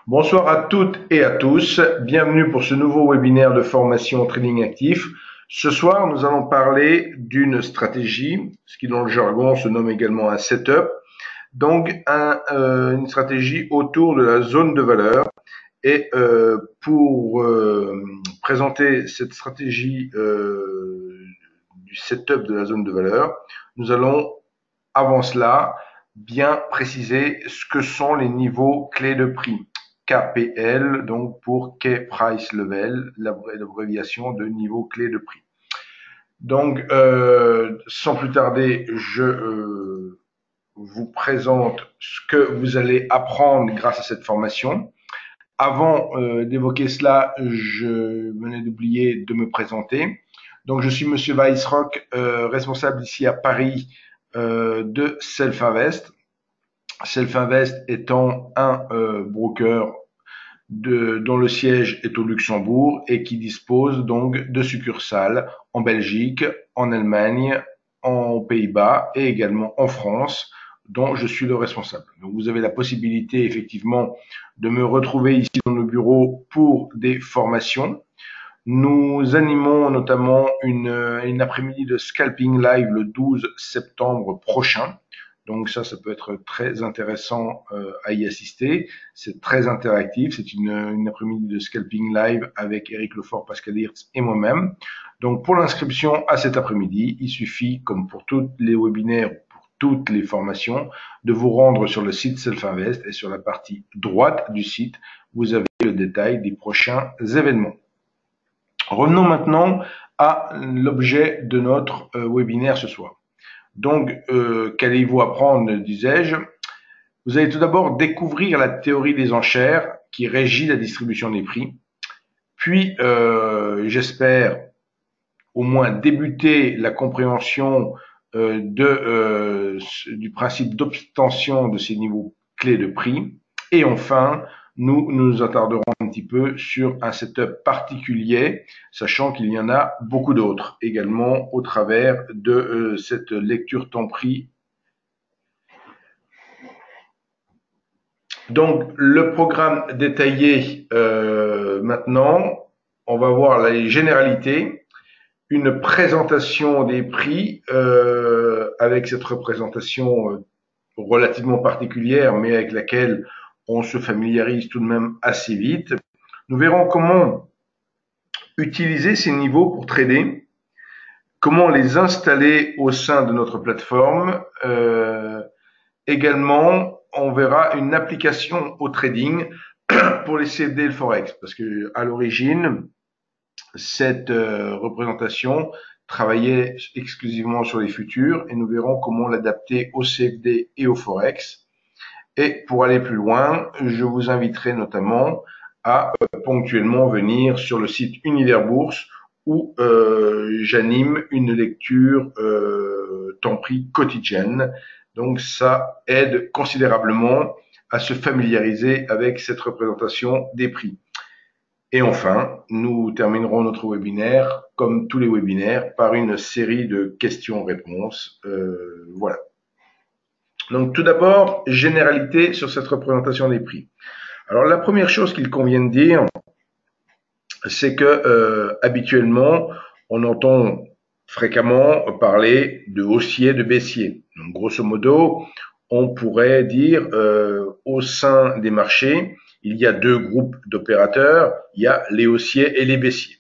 Bonsoir à toutes et à tous. Bienvenue pour ce nouveau webinaire de formation trading actif. Ce soir, nous allons parler d'une stratégie, ce qui dans le jargon se nomme également un setup. Donc, une stratégie autour de la zone de valeur. Et pour présenter cette stratégie du setup de la zone de valeur, nous allons, avant cela, bien préciser ce que sont les niveaux clés de prix. KPL, donc pour Key Price Level, l'abréviation de niveau clé de prix. Donc, sans plus tarder, je vous présente ce que vous allez apprendre grâce à cette formation. Avant d'évoquer cela, je venais d'oublier de me présenter. Donc, je suis Monsieur Weissrock, responsable ici à Paris de Self-Invest. Self-Invest étant un broker dont le siège est au Luxembourg et qui dispose donc de succursales en Belgique, en Allemagne, aux Pays-Bas et également en France, dont je suis le responsable. Donc vous avez la possibilité effectivement de me retrouver ici dans nos bureaux pour des formations. Nous animons notamment une après-midi de scalping live le 12 septembre prochain. Donc ça peut être très intéressant à y assister. C'est très interactif. C'est une après-midi de scalping live avec Eric Lefort, Pascal Hirtz et moi-même. Donc pour l'inscription à cet après-midi, il suffit, comme pour tous les webinaires, pour toutes les formations, de vous rendre sur le site Self-Invest et sur la partie droite du site, vous avez le détail des prochains événements. Revenons maintenant à l'objet de notre webinaire ce soir. Donc, qu'allez-vous apprendre, disais-je? Vous allez tout d'abord découvrir la théorie des enchères qui régit la distribution des prix. Puis, j'espère au moins débuter la compréhension du principe d'obtention de ces niveaux clés de prix. Et enfin, nous nous attarderons un petit peu sur un setup particulier, sachant qu'il y en a beaucoup d'autres également au travers de cette lecture temps prix. Donc, le programme détaillé maintenant, on va voir les généralités, une présentation des prix avec cette représentation relativement particulière, mais avec laquelle on se familiarise tout de même assez vite. Nous verrons comment utiliser ces niveaux pour trader, comment les installer au sein de notre plateforme. Également, on verra une application au trading pour les CFD et le Forex, parce que à l'origine, cette représentation travaillait exclusivement sur les futurs et nous verrons comment l'adapter au CFD et au Forex. Et pour aller plus loin, je vous inviterai notamment à ponctuellement venir sur le site Univers Bourse où j'anime une lecture temps prix quotidienne. Donc ça aide considérablement à se familiariser avec cette représentation des prix. Et enfin, nous terminerons notre webinaire, comme tous les webinaires, par une série de questions-réponses. Voilà. Donc tout d'abord, généralité sur cette représentation des prix. Alors la première chose qu'il convient de dire, c'est que habituellement, on entend fréquemment parler de haussier, de baissier. Donc grosso modo, on pourrait dire au sein des marchés, il y a deux groupes d'opérateurs, il y a les haussiers et les baissiers.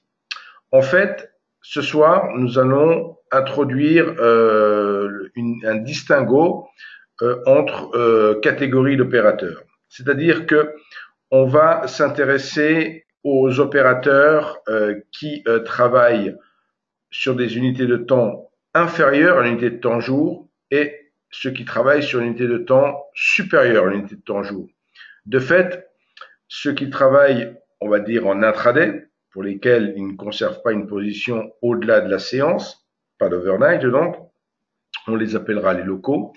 En fait, ce soir, nous allons introduire un distinguo entre catégories d'opérateurs. C'est-à-dire que on va s'intéresser aux opérateurs qui travaillent sur des unités de temps inférieures à l'unité de temps jour et ceux qui travaillent sur une unité de temps supérieure à l'unité de temps jour. De fait, ceux qui travaillent, on va dire, en intraday, pour lesquels ils ne conservent pas une position au-delà de la séance, pas d'overnight donc, on les appellera les locaux,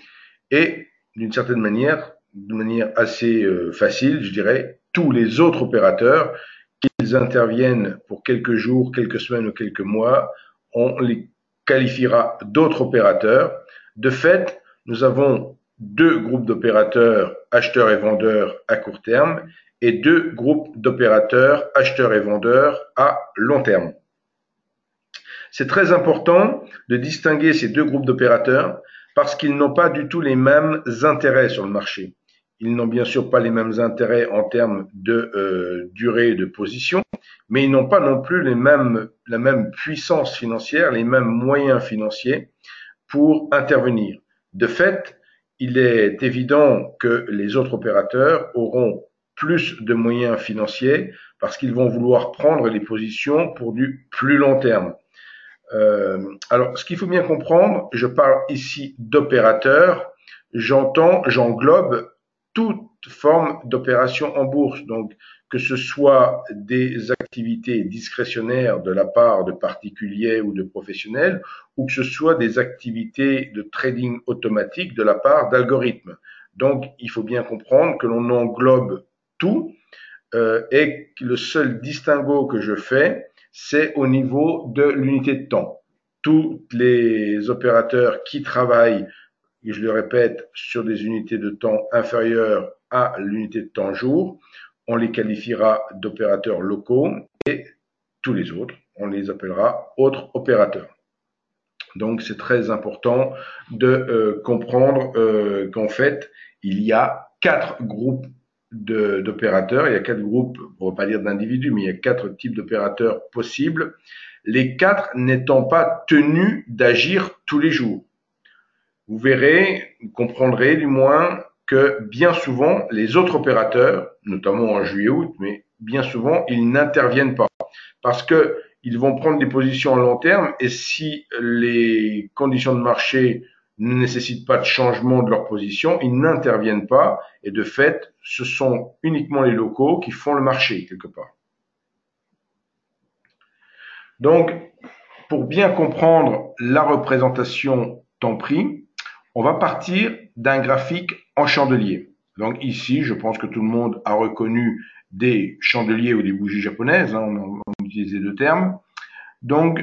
et d'une certaine manière, de manière assez facile, je dirais, tous les autres opérateurs, qu'ils interviennent pour quelques jours, quelques semaines ou quelques mois, on les qualifiera d'autres opérateurs. De fait, nous avons deux groupes d'opérateurs, acheteurs et vendeurs à court terme, et deux groupes d'opérateurs, acheteurs et vendeurs, à long terme. C'est très important de distinguer ces deux groupes d'opérateurs parce qu'ils n'ont pas du tout les mêmes intérêts sur le marché. Ils n'ont bien sûr pas les mêmes intérêts en termes de durée et de position, mais ils n'ont pas non plus la même puissance financière, les mêmes moyens financiers pour intervenir. De fait, il est évident que les autres opérateurs auront plus de moyens financiers parce qu'ils vont vouloir prendre les positions pour du plus long terme. Alors, ce qu'il faut bien comprendre, je parle ici d'opérateurs, j'englobe toute forme d'opération en bourse. Donc, que ce soit des activités discrétionnaires de la part de particuliers ou de professionnels, ou que ce soit des activités de trading automatique de la part d'algorithmes. Donc, il faut bien comprendre que l'on englobe tout et que le seul distinguo que je fais, c'est au niveau de l'unité de temps. Tous les opérateurs qui travaillent, et je le répète, sur des unités de temps inférieures à l'unité de temps jour, on les qualifiera d'opérateurs locaux et tous les autres, on les appellera autres opérateurs. Donc c'est très important de comprendre qu'en fait, il y a quatre groupes d'opérateurs, il y a quatre groupes, on ne va pas dire d'individus, mais il y a quatre types d'opérateurs possibles, les quatre n'étant pas tenus d'agir tous les jours. Vous verrez, vous comprendrez du moins que bien souvent, les autres opérateurs, notamment en juillet-août, mais bien souvent, ils n'interviennent pas parce que ils vont prendre des positions à long terme et si les conditions de marché ne nécessitent pas de changement de leur position, ils n'interviennent pas et de fait, ce sont uniquement les locaux qui font le marché quelque part. Donc, pour bien comprendre la représentation temps-prix, on va partir d'un graphique en chandelier. Donc ici, je pense que tout le monde a reconnu des chandeliers ou des bougies japonaises, hein, on utilise les deux termes, donc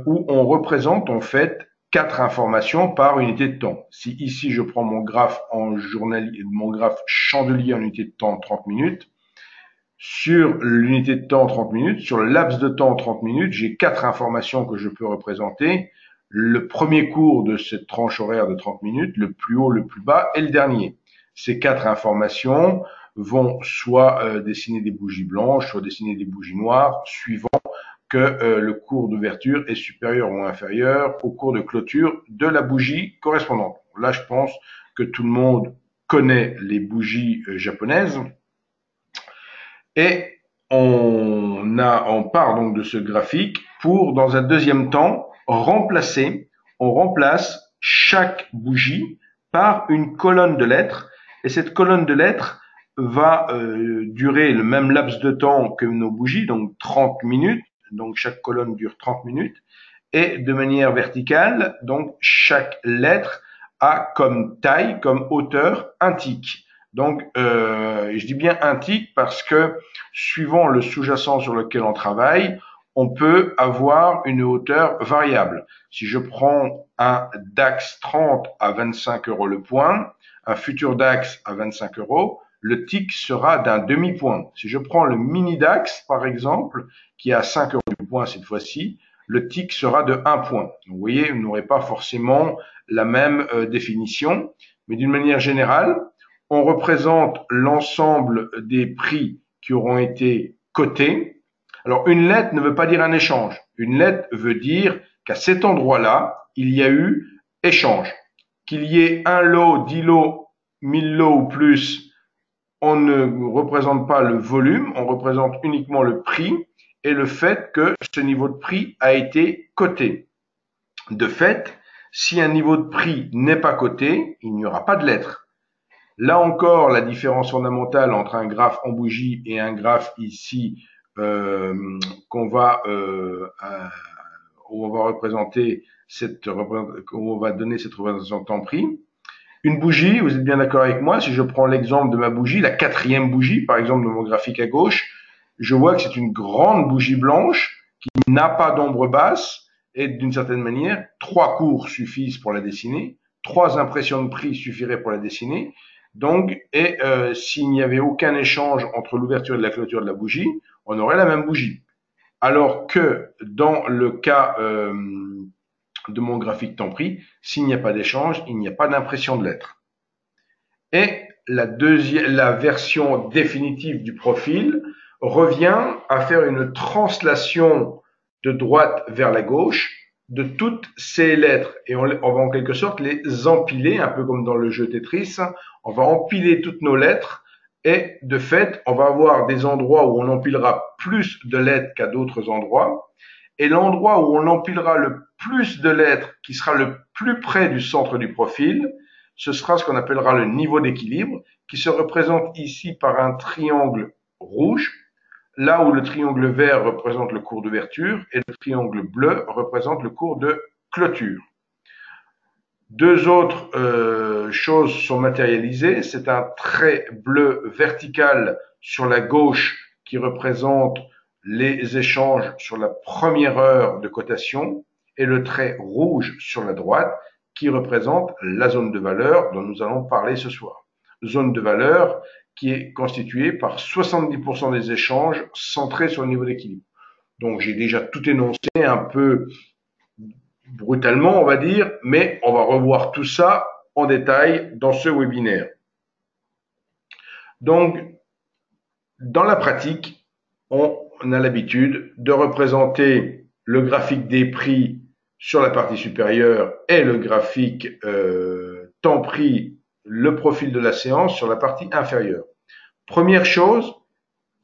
où on représente en fait quatre informations par unité de temps. Si ici je prends mon graphe mon graphe chandelier en unité de temps 30 minutes, sur l'unité de temps 30 minutes, sur le laps de temps 30 minutes, j'ai quatre informations que je peux représenter. Le premier cours de cette tranche horaire de 30 minutes, le plus haut, le plus bas et le dernier. Ces quatre informations vont soit dessiner des bougies blanches, soit dessiner des bougies noires, suivant que le cours d'ouverture est supérieur ou inférieur au cours de clôture de la bougie correspondante. Là, je pense que tout le monde connaît les bougies japonaises. Et on part donc de ce graphique pour, dans un deuxième temps, on remplace chaque bougie par une colonne de lettres. Et cette colonne de lettres va durer le même laps de temps que nos bougies, donc 30 minutes. Donc chaque colonne dure 30 minutes. Et de manière verticale, donc chaque lettre a comme taille, comme hauteur, un tic. Donc, je dis bien un tic parce que suivant le sous-jacent sur lequel on travaille, on peut avoir une hauteur variable. Si je prends un DAX 30 à 25 euros le point, un futur DAX à 25 euros, le tic sera d'un demi-point. Si je prends le mini DAX, par exemple, qui est à 5 euros le point cette fois-ci, le tic sera de 1 point. Vous voyez, vous n'aurez pas forcément la même définition, mais d'une manière générale, on représente l'ensemble des prix qui auront été cotés. Alors, une lettre ne veut pas dire un échange. Une lettre veut dire qu'à cet endroit-là, il y a eu échange. Qu'il y ait un lot, 10 lots, 1000 lots ou plus, on ne représente pas le volume, on représente uniquement le prix et le fait que ce niveau de prix a été coté. De fait, si un niveau de prix n'est pas coté, il n'y aura pas de lettre. Là encore, la différence fondamentale entre un graphe en bougie et un graphe ici où on va représenter où on va donner cette représentation de temps prix. Une bougie, vous êtes bien d'accord avec moi, si je prends l'exemple de ma bougie, la quatrième bougie, par exemple de mon graphique à gauche, je vois que c'est une grande bougie blanche qui n'a pas d'ombre basse et d'une certaine manière, 3 cours suffisent pour la dessiner, 3 impressions de prix suffiraient pour la dessiner. Donc, s'il n'y avait aucun échange entre l'ouverture et la clôture de la bougie, on aurait la même bougie. Alors que dans le cas de mon graphique temps-prix, s'il n'y a pas d'échange, il n'y a pas d'impression de lettres. Et la version définitive du profil revient à faire une translation de droite vers la gauche de toutes ces lettres. Et on va en quelque sorte les empiler, un peu comme dans le jeu Tetris. On va empiler toutes nos lettres et de fait, on va avoir des endroits où on empilera plus de lettres qu'à d'autres endroits. Et l'endroit où on empilera le plus de lettres, qui sera le plus près du centre du profil, ce sera ce qu'on appellera le niveau d'équilibre, qui se représente ici par un triangle rouge, là où le triangle vert représente le cours d'ouverture et le triangle bleu représente le cours de clôture. Deux autres choses sont matérialisées. C'est un trait bleu vertical sur la gauche qui représente les échanges sur la première heure de cotation et le trait rouge sur la droite qui représente la zone de valeur dont nous allons parler ce soir. Zone de valeur qui est constituée par 70% des échanges centrés sur le niveau d'équilibre. Donc j'ai déjà tout énoncé un peu brutalement, on va dire, mais on va revoir tout ça en détail dans ce webinaire. Donc, dans la pratique, on a l'habitude de représenter le graphique des prix sur la partie supérieure et le graphique temps prix, le profil de la séance sur la partie inférieure. Première chose,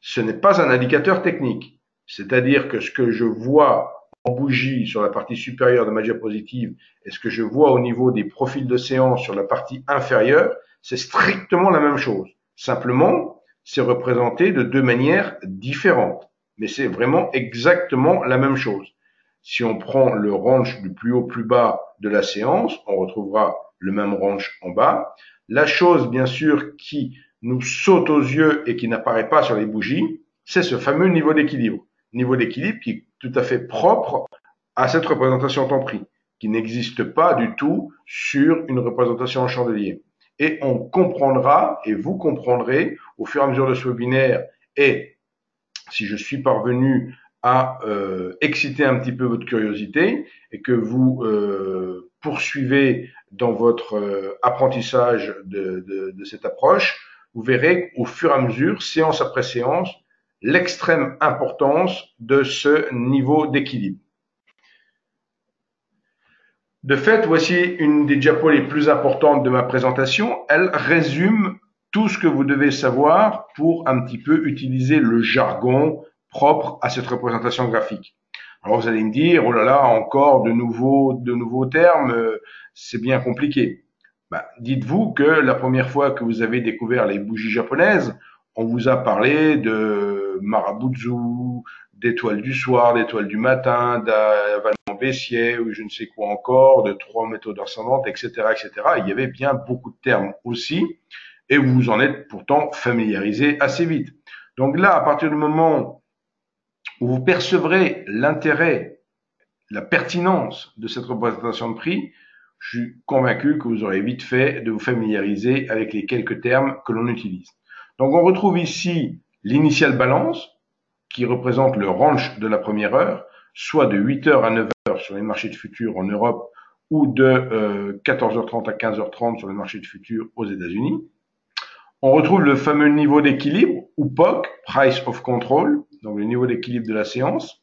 ce n'est pas un indicateur technique. C'est-à-dire que ce que je vois en bougie sur la partie supérieure de ma diapositive et ce que je vois au niveau des profils de séance sur la partie inférieure, c'est strictement la même chose. Simplement, c'est représenté de deux manières différentes. Mais c'est vraiment exactement la même chose. Si on prend le range du plus haut plus bas de la séance, on retrouvera le même range en bas. La chose, bien sûr, qui nous saute aux yeux et qui n'apparaît pas sur les bougies, c'est ce fameux niveau d'équilibre. Niveau d'équilibre qui est tout à fait propre à cette représentation temps prix, qui n'existe pas du tout sur une représentation en chandelier. Et on comprendra, et vous comprendrez au fur et à mesure de ce webinaire, et si je suis parvenu à exciter un petit peu votre curiosité et que vous poursuivez dans votre apprentissage de cette approche, vous verrez au fur et à mesure, séance après séance, l'extrême importance de ce niveau d'équilibre. De fait, voici une des diapos les plus importantes de ma présentation. Elle résume tout ce que vous devez savoir pour un petit peu utiliser le jargon propre à cette représentation graphique. Alors vous allez me dire, oh là là, encore de nouveaux termes, c'est bien compliqué. Dites-vous que la première fois que vous avez découvert les bougies japonaises, on vous a parlé de Marabutsu, d'étoiles du soir, d'étoiles du matin, d'avalement baissier ou je ne sais quoi encore, de trois méthodes ascendantes, etc., etc. Il y avait bien beaucoup de termes aussi, et vous vous en êtes pourtant familiarisé assez vite. Donc là, à partir du moment où vous percevrez l'intérêt, la pertinence de cette représentation de prix, je suis convaincu que vous aurez vite fait de vous familiariser avec les quelques termes que l'on utilise. Donc on retrouve ici l'initial balance, qui représente le range de la première heure, soit de 8h à 9h sur les marchés de futurs en Europe ou de 14h30 à 15h30 sur les marchés de futurs aux États-Unis. On retrouve le fameux niveau d'équilibre, ou POC, Price of Control, donc le niveau d'équilibre de la séance.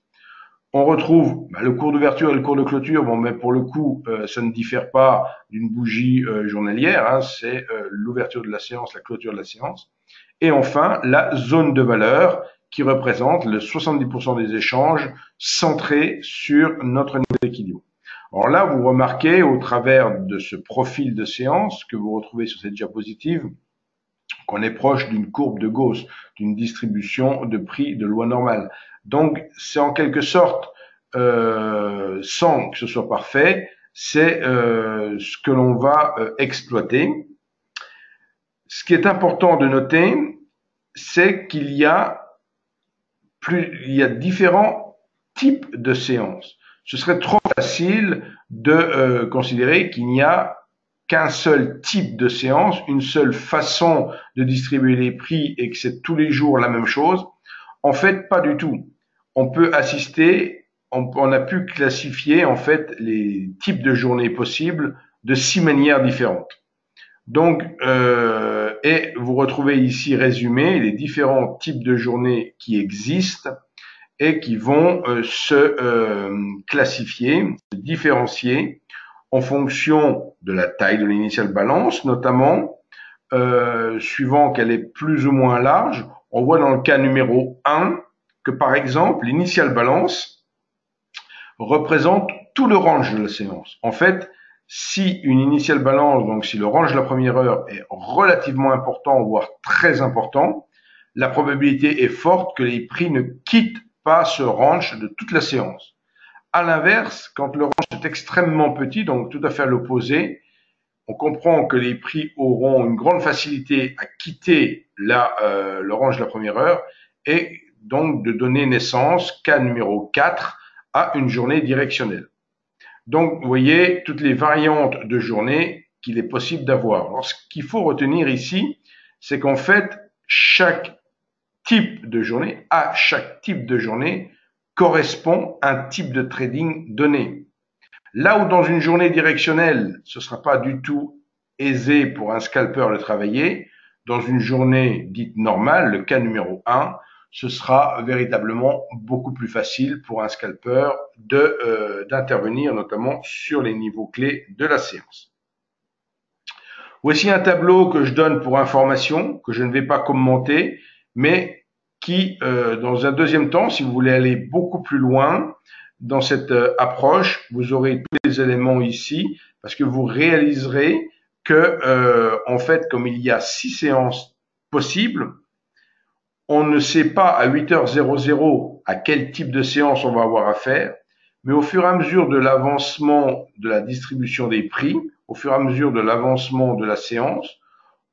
On retrouve le cours d'ouverture et le cours de clôture. Bon, mais pour le coup, ça ne diffère pas d'une bougie journalière. Hein, c'est l'ouverture de la séance, la clôture de la séance. Et enfin, la zone de valeur qui représente le 70% des échanges centrés sur notre niveau d'équilibre. Alors là, vous remarquez au travers de ce profil de séance que vous retrouvez sur cette diapositive qu'on est proche d'une courbe de Gauss, d'une distribution de prix de loi normale. Donc, c'est en quelque sorte, sans que ce soit parfait, c'est ce que l'on va exploiter. Ce qui est important de noter, c'est qu'il y a différents types de séances. Ce serait trop facile de considérer qu'il n'y a qu'un seul type de séance, une seule façon de distribuer les prix et que c'est tous les jours la même chose. En fait, pas du tout. On peut assister, on a pu classifier en fait les types de journées possibles de 6 manières différentes. Donc, et vous retrouvez ici résumé les différents types de journées qui existent et qui vont se classifier, se différencier en fonction de la taille de l'initial balance, notamment, suivant qu'elle est plus ou moins large. On voit dans le cas numéro 1 que, par exemple, l'initial balance représente tout le range de la séance. En fait, si une initial balance, donc si le range de la première heure est relativement important, voire très important, la probabilité est forte que les prix ne quittent pas ce range de toute la séance. À l'inverse, quand le range est extrêmement petit, donc tout à fait à l'opposé, on comprend que les prix auront une grande facilité à quitter le range de la première heure et donc de donner naissance, cas numéro 4, à une journée directionnelle. Donc, vous voyez toutes les variantes de journée qu'il est possible d'avoir. Alors, ce qu'il faut retenir ici, c'est qu'en fait, chaque type de journée, à chaque type de journée, correspond un type de trading donné. Là où dans une journée directionnelle, ce ne sera pas du tout aisé pour un scalper de travailler, dans une journée dite normale, le cas numéro 1, ce sera véritablement beaucoup plus facile pour un scalper d'intervenir notamment sur les niveaux clés de la séance. Voici un tableau que je donne pour information, que je ne vais pas commenter, mais qui, dans un deuxième temps, si vous voulez aller beaucoup plus loin dans cette approche, vous aurez tous les éléments ici, parce que vous réaliserez que, en fait, comme il y a 6 séances possibles, on ne sait pas à 8h00 à quel type de séance on va avoir affaire, mais au fur et à mesure de l'avancement de la distribution des prix, au fur et à mesure de l'avancement de la séance,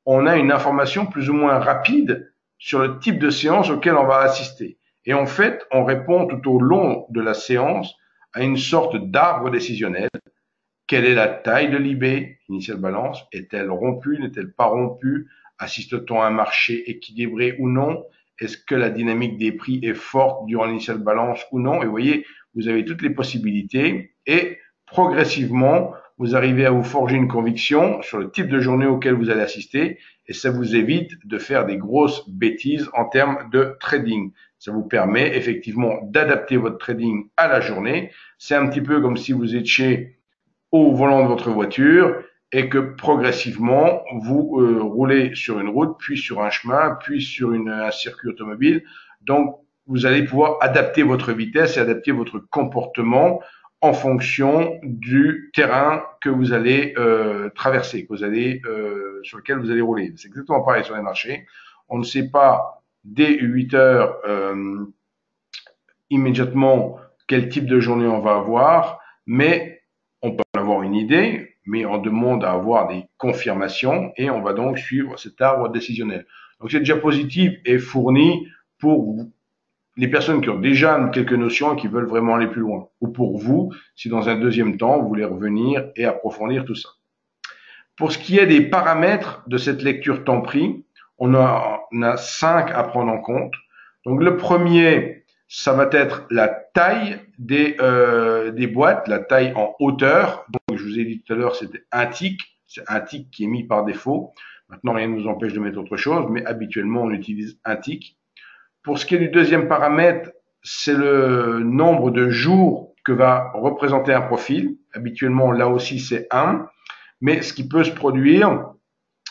on a une information plus ou moins rapide sur le type de séance auquel on va assister. Et en fait, on répond tout au long de la séance à une sorte d'arbre décisionnel. Quelle est la taille de l'IB, initial balance? Est-elle rompue? N'est-elle pas rompue? Assiste-t-on à un marché équilibré ou non? Est-ce que la dynamique des prix est forte durant l'initial balance ou non? Et vous voyez, vous avez toutes les possibilités et progressivement, vous arrivez à vous forger une conviction sur le type de journée auquel vous allez assister et ça vous évite de faire des grosses bêtises en termes de trading. Ça vous permet effectivement d'adapter votre trading à la journée. C'est un petit peu comme si vous étiez au volant de votre voiture et que progressivement vous roulez sur une route, puis sur un chemin, puis sur un circuit automobile. Donc vous allez pouvoir adapter votre vitesse et adapter votre comportement en fonction du terrain que vous allez traverser, sur lequel vous allez rouler. C'est exactement pareil sur les marchés. On ne sait pas dès 8 heures immédiatement quel type de journée on va avoir, mais on peut en avoir une idée, mais on demande à avoir des confirmations et on va donc suivre cet arbre décisionnel. Donc cette diapositive est fournie pour les personnes qui ont déjà quelques notions et qui veulent vraiment aller plus loin, ou pour vous, si dans un deuxième temps, vous voulez revenir et approfondir tout ça. Pour ce qui est des paramètres de cette lecture temps-prix, on a 5 à prendre en compte. Donc le premier, ça va être la taille des boîtes, la taille en hauteur. Donc je vous ai dit tout à l'heure, c'était un tick, c'est un tick qui est mis par défaut. Maintenant, rien ne nous empêche de mettre autre chose, mais habituellement, on utilise un tick. Pour ce qui est du deuxième paramètre, c'est le nombre de jours que va représenter un profil. Habituellement, là aussi, c'est 1. Mais ce qui peut se produire,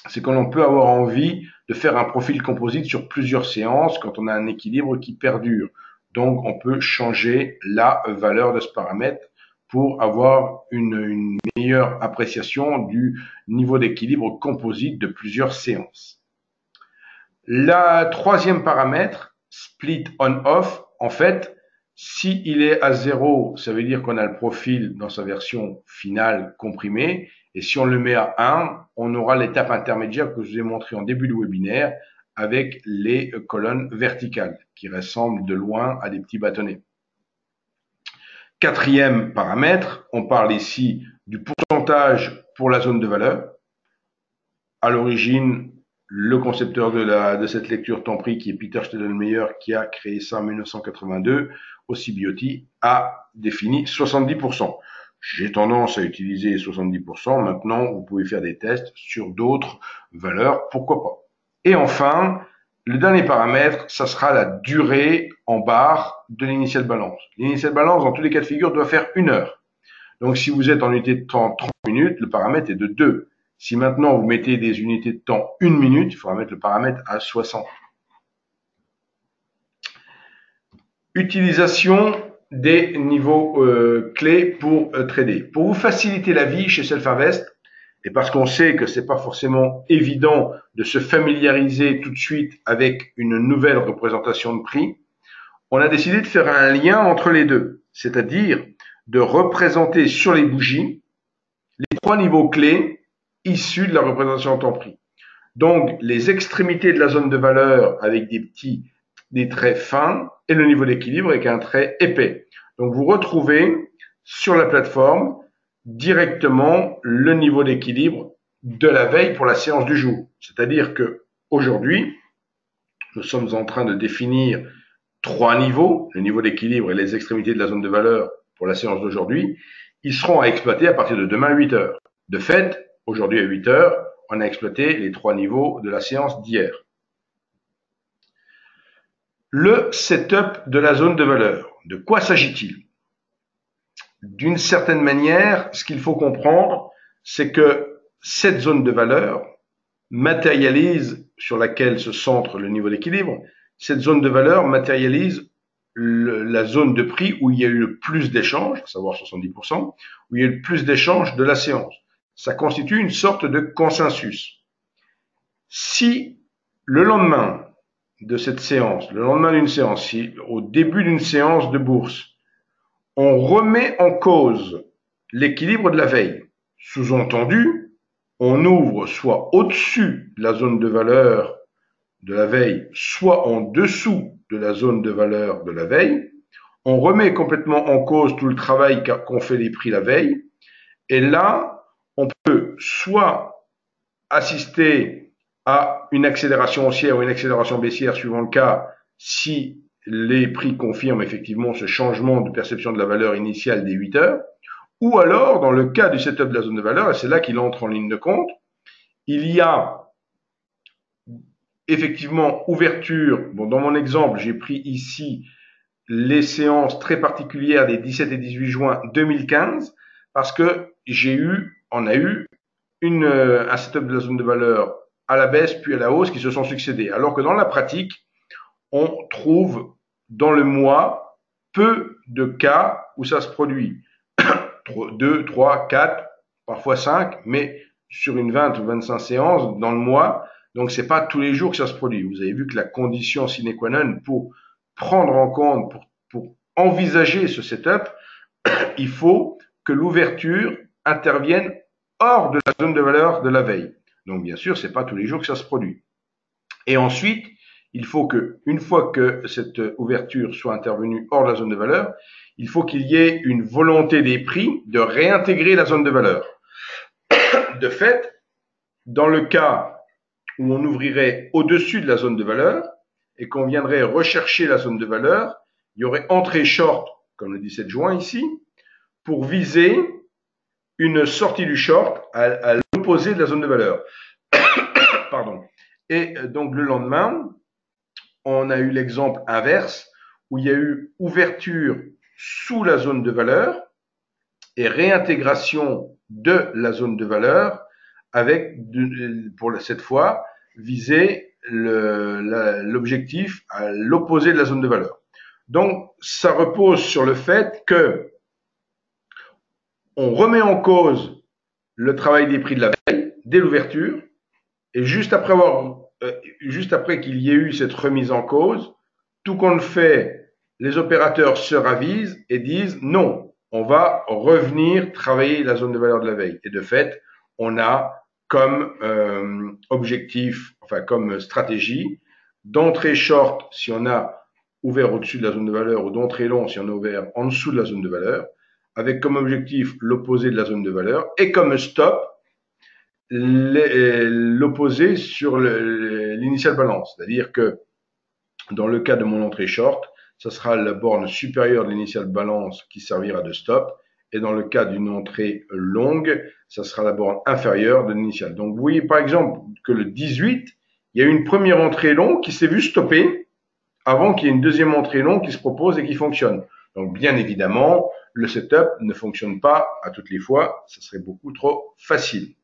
c'est qu'on peut avoir envie de faire un profil composite sur plusieurs séances quand on a un équilibre qui perdure. Donc, on peut changer la valeur de ce paramètre pour avoir une meilleure appréciation du niveau d'équilibre composite de plusieurs séances. Le troisième paramètre, split on-off, en fait, s'il est à 0, ça veut dire qu'on a le profil dans sa version finale comprimée. Et si on le met à 1, on aura l'étape intermédiaire que je vous ai montré en début de webinaire avec les colonnes verticales qui ressemblent de loin à des petits bâtonnets. Quatrième paramètre, on parle ici du pourcentage pour la zone de valeur. à l'origine, le concepteur de cette lecture temps pris, qui est Peter Steidlmayer, qui a créé ça en 1982, au CBOT, a défini 70%. J'ai tendance à utiliser 70%. Maintenant, vous pouvez faire des tests sur d'autres valeurs, pourquoi pas. Et enfin, le dernier paramètre, ça sera la durée en barre de l'initial balance. L'initial balance, dans tous les cas de figure, doit faire 1 heure. Donc, si vous êtes en unité de temps 30 minutes, le paramètre est de 2. Si maintenant vous mettez des unités de temps 1 minute, il faudra mettre le paramètre à 60. Utilisation des niveaux clés pour trader. Pour vous faciliter la vie chez Self-Invest, et parce qu'on sait que c'est pas forcément évident de se familiariser tout de suite avec une nouvelle représentation de prix, on a décidé de faire un lien entre les deux, c'est-à-dire de représenter sur les bougies les 3 niveaux clés issus de la représentation en temps pris. Donc, les extrémités de la zone de valeur avec des traits fins et le niveau d'équilibre avec un trait épais. Donc, vous retrouvez sur la plateforme directement le niveau d'équilibre de la veille pour la séance du jour. C'est-à-dire que aujourd'hui, nous sommes en train de définir 3 niveaux, le niveau d'équilibre et les extrémités de la zone de valeur pour la séance d'aujourd'hui. Ils seront à exploiter à partir de demain à 8 heures. De fait, aujourd'hui à 8 heures, on a exploité les 3 niveaux de la séance d'hier. Le setup de la zone de valeur. De quoi s'agit-il? D'une certaine manière, ce qu'il faut comprendre, c'est que cette zone de valeur matérialise, sur laquelle se centre le niveau d'équilibre, cette zone de valeur matérialise la zone de prix où il y a eu le plus d'échanges, à savoir 70%, où il y a eu le plus d'échanges de la séance. Ça constitue une sorte de consensus. Si le lendemain de cette séance, le lendemain d'une séance, si au début d'une séance de bourse, on remet en cause l'équilibre de la veille, sous-entendu, on ouvre soit au-dessus de la zone de valeur de la veille, soit en dessous de la zone de valeur de la veille, on remet complètement en cause tout le travail qu'ont fait les prix la veille, et là, on peut soit assister à une accélération haussière ou une accélération baissière suivant le cas, si les prix confirment effectivement ce changement de perception de la valeur initiale des 8 heures, ou alors, dans le cas du setup de la zone de valeur, et c'est là qu'il entre en ligne de compte, il y a effectivement ouverture. Bon, dans mon exemple, j'ai pris ici les séances très particulières des 17 et 18 juin 2015, parce que on a eu un setup de la zone de valeur à la baisse puis à la hausse qui se sont succédés. Alors que dans la pratique, on trouve dans le mois peu de cas où ça se produit. 2, 3, 4, parfois 5, mais sur une 20 ou 25 séances dans le mois. Donc, c'est pas tous les jours que ça se produit. Vous avez vu que la condition sine qua non pour prendre en compte, pour envisager ce setup, il faut que l'ouverture intervienne hors de la zone de valeur de la veille. Donc, bien sûr, c'est pas tous les jours que ça se produit. Et ensuite, il faut que, une fois que cette ouverture soit intervenue hors de la zone de valeur, il faut qu'il y ait une volonté des prix de réintégrer la zone de valeur. De fait, dans le cas où on ouvrirait au-dessus de la zone de valeur et qu'on viendrait rechercher la zone de valeur, il y aurait entrée short, comme le 17 juin ici, pour viser une sortie du short à l'opposé de la zone de valeur. Pardon. Et donc le lendemain, on a eu l'exemple inverse où il y a eu ouverture sous la zone de valeur et réintégration de la zone de valeur avec, pour cette fois, viser l'objectif à l'opposé de la zone de valeur. Donc, ça repose sur le fait que on remet en cause le travail des prix de la veille dès l'ouverture, et juste après qu'il y ait eu cette remise en cause, tout compte fait, les opérateurs se ravisent et disent non, on va revenir travailler la zone de valeur de la veille. Et de fait, on a comme objectif, enfin comme stratégie, d'entrée short si on a ouvert au-dessus de la zone de valeur ou d'entrée long si on a ouvert en dessous de la zone de valeur, avec comme objectif l'opposé de la zone de valeur et comme stop l'opposé sur l'initial balance. C'est-à-dire que dans le cas de mon entrée short, ça sera la borne supérieure de l'initial balance qui servira de stop. Et dans le cas d'une entrée longue, ça sera la borne inférieure de l'initial. Donc vous voyez par exemple que le 18, il y a une première entrée longue qui s'est vue stopper avant qu'il y ait une deuxième entrée longue qui se propose et qui fonctionne. Donc bien évidemment, le setup ne fonctionne pas à toutes les fois, ça serait beaucoup trop facile.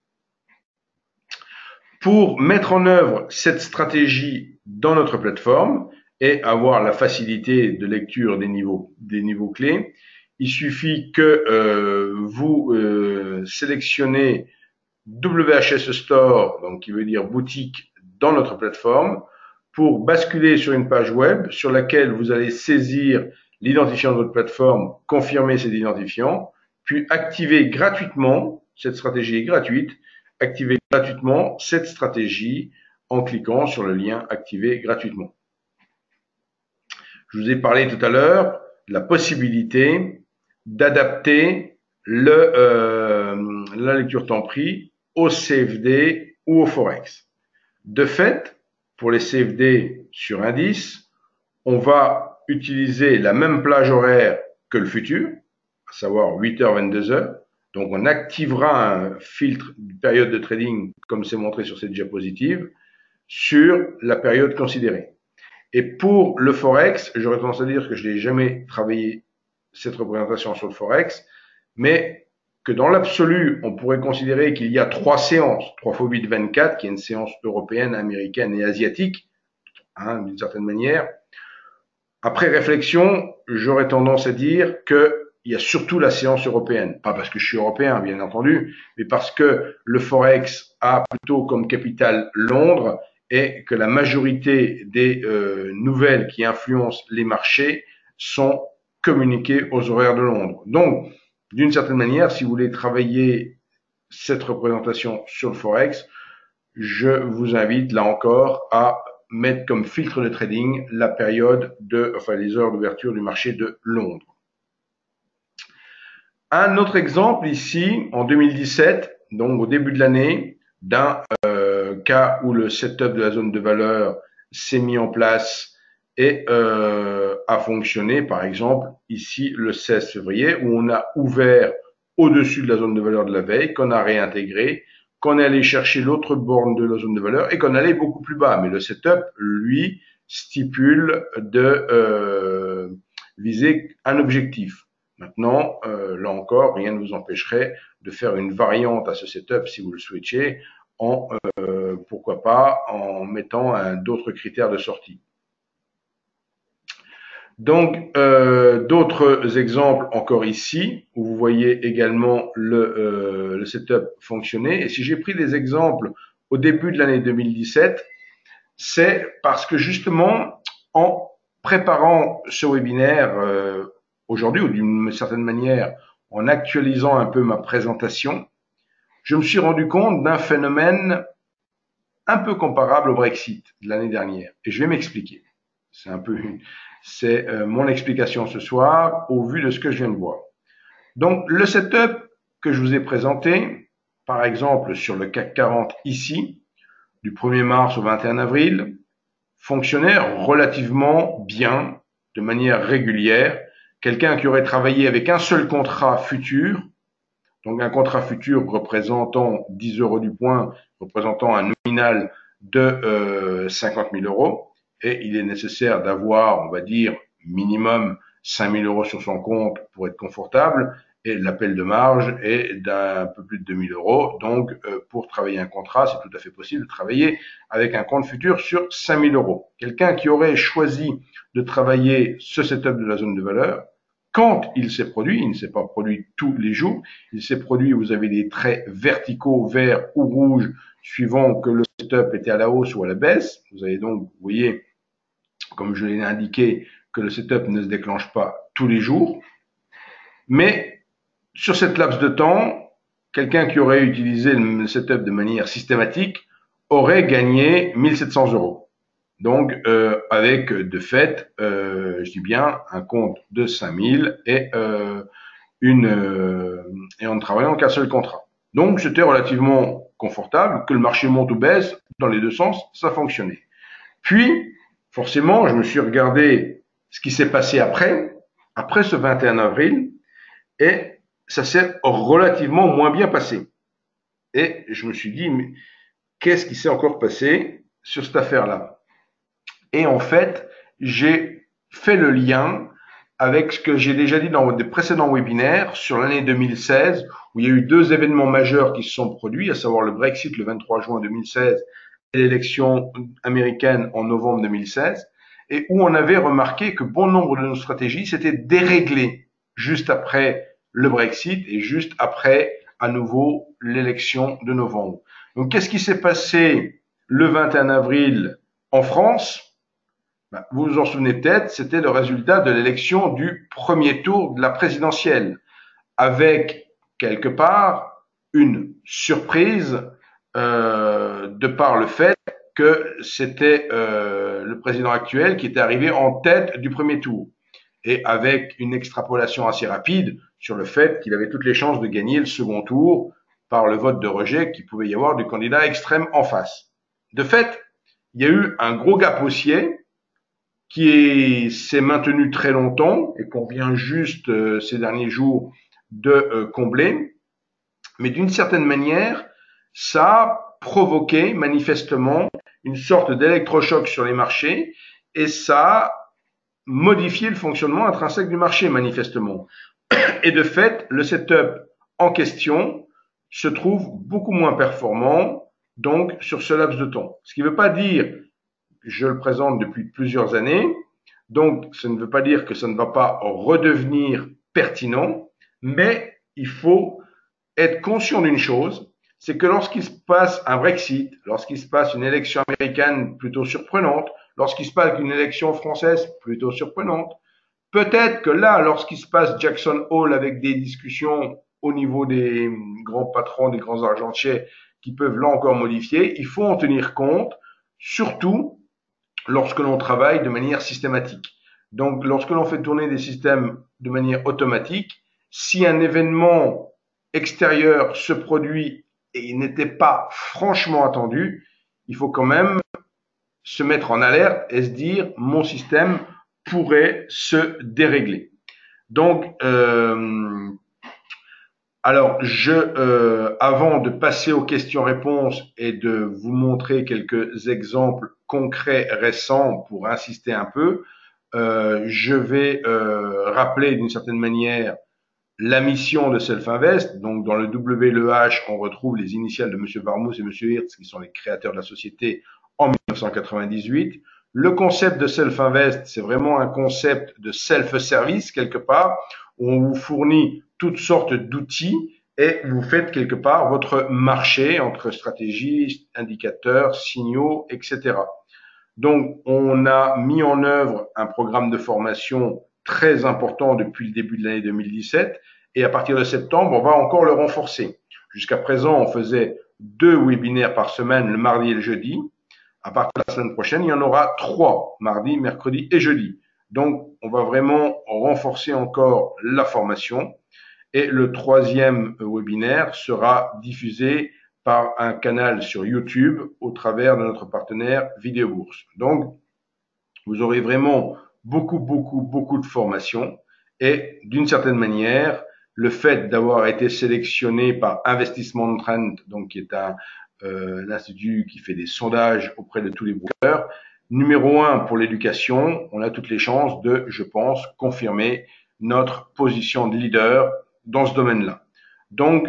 Pour mettre en œuvre cette stratégie dans notre plateforme et avoir la facilité de lecture des niveaux clés, il suffit que vous sélectionnez WHS Store, donc qui veut dire boutique, dans notre plateforme, pour basculer sur une page web sur laquelle vous allez saisir l'identifiant de votre plateforme, confirmer cet identifiant, puis activer gratuitement, cette stratégie est gratuite, activer gratuitement cette stratégie en cliquant sur le lien activer gratuitement. Je vous ai parlé tout à l'heure de la possibilité d'adapter la lecture temps pris au CFD ou au Forex. De fait, pour les CFD sur indice, on va utiliser la même plage horaire que le futur, à savoir 8h, 22h. Donc, on activera un filtre de période de trading, comme c'est montré sur cette diapositive, sur la période considérée. Et pour le Forex, j'aurais tendance à dire que je n'ai jamais travaillé cette représentation sur le Forex, mais que dans l'absolu, on pourrait considérer qu'il y a 3 séances, 3 x 8, 24, qui est une séance européenne, américaine et asiatique, d'une certaine manière. Après réflexion, j'aurais tendance à dire que il y a surtout la séance européenne. Pas parce que je suis européen, bien entendu, mais parce que le Forex a plutôt comme capitale Londres et que la majorité des nouvelles qui influencent les marchés sont communiquées aux horaires de Londres. Donc, d'une certaine manière, si vous voulez travailler cette représentation sur le Forex, je vous invite là encore à mettre comme filtre de trading la période les heures d'ouverture du marché de Londres. Un autre exemple ici, en 2017, donc au début de l'année, d'un cas où le setup de la zone de valeur s'est mis en place et a fonctionné, par exemple, ici le 16 février, où on a ouvert au-dessus de la zone de valeur de la veille, qu'on a réintégré, qu'on est allé chercher l'autre borne de la zone de valeur et qu'on allait beaucoup plus bas. Mais le setup, lui, stipule de viser un objectif. Maintenant, là encore, rien ne vous empêcherait de faire une variante à ce setup si vous le souhaitiez, pourquoi pas, en mettant d'autres critères de sortie. Donc, d'autres exemples encore ici, où vous voyez également le setup fonctionner. Et si j'ai pris des exemples au début de l'année 2017, c'est parce que justement, en préparant ce webinaire aujourd'hui, ou d'une certaine manière, en actualisant un peu ma présentation, je me suis rendu compte d'un phénomène un peu comparable au Brexit de l'année dernière. Et je vais m'expliquer. C'est mon explication ce soir au vu de ce que je viens de voir. Donc, le setup que je vous ai présenté, par exemple sur le CAC 40 ici, du 1er mars au 21 avril, fonctionnait relativement bien, de manière régulière. Quelqu'un qui aurait travaillé avec un seul contrat futur, donc un contrat futur représentant 10 euros du point, représentant un nominal de 50 000 euros, et il est nécessaire d'avoir, on va dire, minimum 5 000 euros sur son compte pour être confortable, et l'appel de marge est d'un peu plus de 2 000 euros. Donc, pour travailler un contrat, c'est tout à fait possible de travailler avec un compte futur sur 5 000 euros. Quelqu'un qui aurait choisi de travailler ce setup de la zone de valeur, quand il s'est produit, il ne s'est pas produit tous les jours, il s'est produit, vous avez des traits verticaux, verts ou rouges, suivant que le setup était à la hausse ou à la baisse. Vous avez donc, vous voyez, comme je l'ai indiqué, que le setup ne se déclenche pas tous les jours. Mais sur cette laps de temps, quelqu'un qui aurait utilisé le setup de manière systématique aurait gagné 1 700 euros. Donc, avec de fait, je dis bien, un compte de 5 000 et en ne travaillant qu'un seul contrat. Donc, c'était relativement confortable, que le marché monte ou baisse, dans les deux sens, ça fonctionnait. Puis, forcément, je me suis regardé ce qui s'est passé après ce 21 avril, et ça s'est relativement moins bien passé. Et je me suis dit, mais qu'est-ce qui s'est encore passé sur cette affaire-là? Et en fait, j'ai fait le lien avec ce que j'ai déjà dit dans des précédents webinaires sur l'année 2016, où il y a eu deux événements majeurs qui se sont produits, à savoir le Brexit le 23 juin 2016 et l'élection américaine en novembre 2016, et où on avait remarqué que bon nombre de nos stratégies s'étaient déréglées juste après le Brexit et juste après, à nouveau, l'élection de novembre. Donc, qu'est-ce qui s'est passé le 21 avril en France? Vous vous en souvenez peut-être, c'était le résultat de l'élection du premier tour de la présidentielle, avec quelque part une surprise de par le fait que c'était le président actuel qui était arrivé en tête du premier tour, et avec une extrapolation assez rapide sur le fait qu'il avait toutes les chances de gagner le second tour par le vote de rejet qu'il pouvait y avoir du candidat extrême en face. De fait, il y a eu un gros gap haussier qui s'est maintenu très longtemps et qu'on vient juste ces derniers jours de combler. Mais d'une certaine manière, ça a provoqué manifestement une sorte d'électrochoc sur les marchés et ça a modifié le fonctionnement intrinsèque du marché manifestement. Et de fait, le setup en question se trouve beaucoup moins performant donc sur ce laps de temps. Ce qui ne veut pas dire, je le présente depuis plusieurs années, donc ça ne veut pas dire que ça ne va pas redevenir pertinent, mais il faut être conscient d'une chose, c'est que lorsqu'il se passe un Brexit, lorsqu'il se passe une élection américaine plutôt surprenante, lorsqu'il se passe une élection française plutôt surprenante, peut-être que là, lorsqu'il se passe Jackson Hole avec des discussions au niveau des grands patrons, des grands argentiers qui peuvent là encore modifier, il faut en tenir compte, surtout lorsque l'on travaille de manière systématique. Donc, lorsque l'on fait tourner des systèmes de manière automatique, si un événement extérieur se produit et il n'était pas franchement attendu, il faut quand même se mettre en alerte et se dire mon système pourrait se dérégler. Donc, avant de passer aux questions-réponses et de vous montrer quelques exemples concrets récents pour insister un peu, je vais rappeler d'une certaine manière la mission de Self-Invest. Donc, dans le WLH, on retrouve les initiales de M. Varmouth et M. Hirtz, qui sont les créateurs de la société en 1998. Le concept de Self-Invest, c'est vraiment un concept de self-service, quelque part, où on vous fournit toutes sortes d'outils et vous faites quelque part votre marché entre stratégies, indicateurs, signaux, etc. Donc, on a mis en œuvre un programme de formation très important depuis le début de l'année 2017 et à partir de septembre, on va encore le renforcer. Jusqu'à présent, on faisait 2 webinaires par semaine, le mardi et le jeudi. À partir de la semaine prochaine, il y en aura 3, mardi, mercredi et jeudi. Donc, on va vraiment renforcer encore la formation. Et le troisième webinaire sera diffusé par un canal sur YouTube au travers de notre partenaire Vidéobourse. Donc, vous aurez vraiment beaucoup de formations et d'une certaine manière, le fait d'avoir été sélectionné par Investissement Trend, donc qui est un institut qui fait des sondages auprès de tous les brokers, numéro 1 pour l'éducation, on a toutes les chances de, je pense, confirmer notre position de leader dans ce domaine-là. Donc,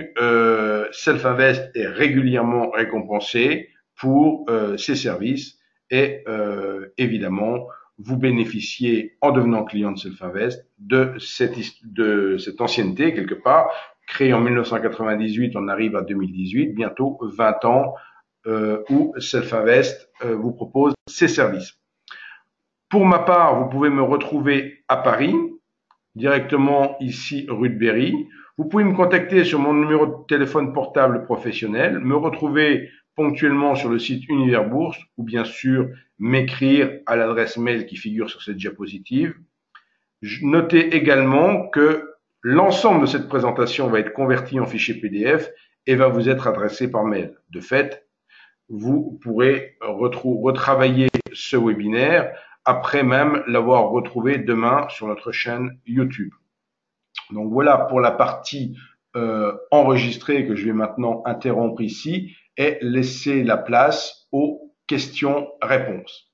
Self-Invest est régulièrement récompensé pour ses services et évidemment, vous bénéficiez en devenant client de Self-Invest de cette ancienneté quelque part. Créé en 1998, on arrive à 2018, bientôt 20 ans où Self-Invest vous propose ses services. Pour ma part, vous pouvez me retrouver à Paris, directement ici rue de Berry. Vous pouvez me contacter sur mon numéro de téléphone portable professionnel, me retrouver ponctuellement sur le site Univers Bourse ou bien sûr m'écrire à l'adresse mail qui figure sur cette diapositive. Notez également que l'ensemble de cette présentation va être converti en fichier PDF et va vous être adressé par mail. De fait, vous pourrez retravailler ce webinaire après même l'avoir retrouvé demain sur notre chaîne YouTube. Donc voilà pour la partie enregistrée que je vais maintenant interrompre ici et laisser la place aux questions-réponses.